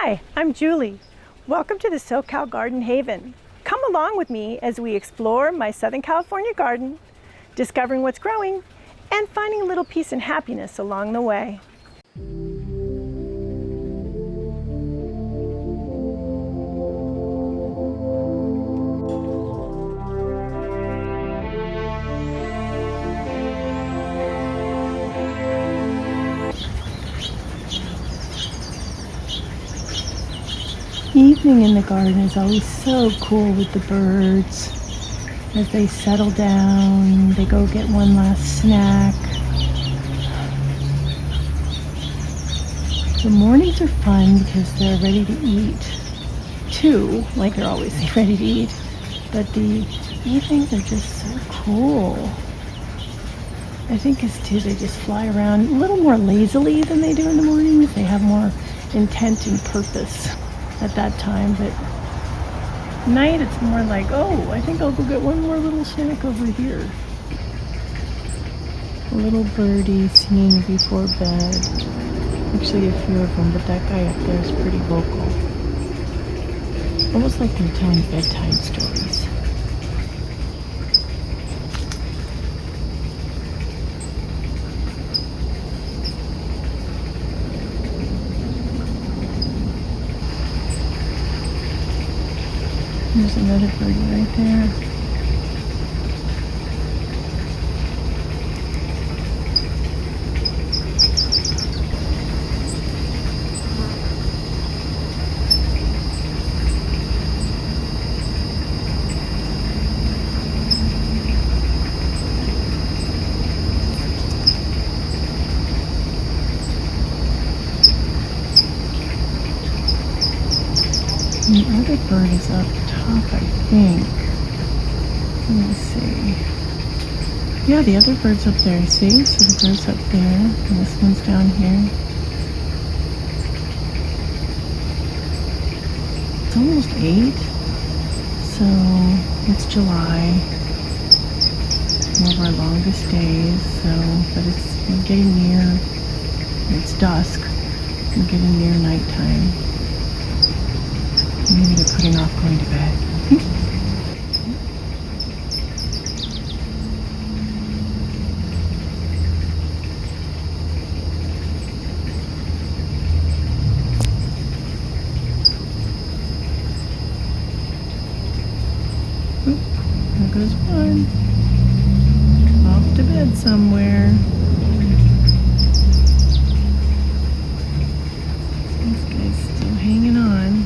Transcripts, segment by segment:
Hi, I'm Julie. Welcome to the SoCal Garden Haven. Come along with me as we explore my Southern California garden, discovering what's growing, and finding a little peace and happiness along the way. Evening in the garden is always so cool with the birds. As they settle down, they go get one last snack. The mornings are fun because they're ready to eat too, like they're always ready to eat. But the evenings are just so cool. I think it's too, they just fly around a little more lazily than they do in the mornings. They have more intent and purpose at that time, but night it's more like, oh, I think I'll go get one more little snack over here. A little birdie singing before bed. Actually a few of them, but that guy up there is pretty vocal. Almost like they're telling bedtime stories. There's another birdie right there. And the other bird is up top, I think. Let me see. Yeah, the other bird's up there, see? So the bird's up there, and this one's down here. It's almost 8, so it's July. One of our longest days, but we're getting near, it's dusk. We're getting near nighttime. Maybe they're putting off going to bed. Oop, there goes one. Off to bed somewhere. This guy's still hanging on.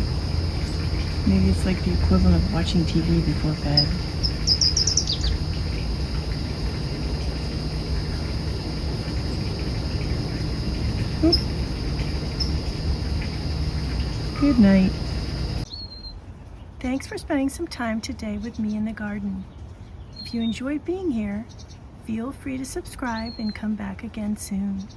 Maybe it's like the equivalent of watching TV before bed. Oop. Good night. Thanks for spending some time today with me in the garden. If you enjoyed being here, feel free to subscribe and come back again soon.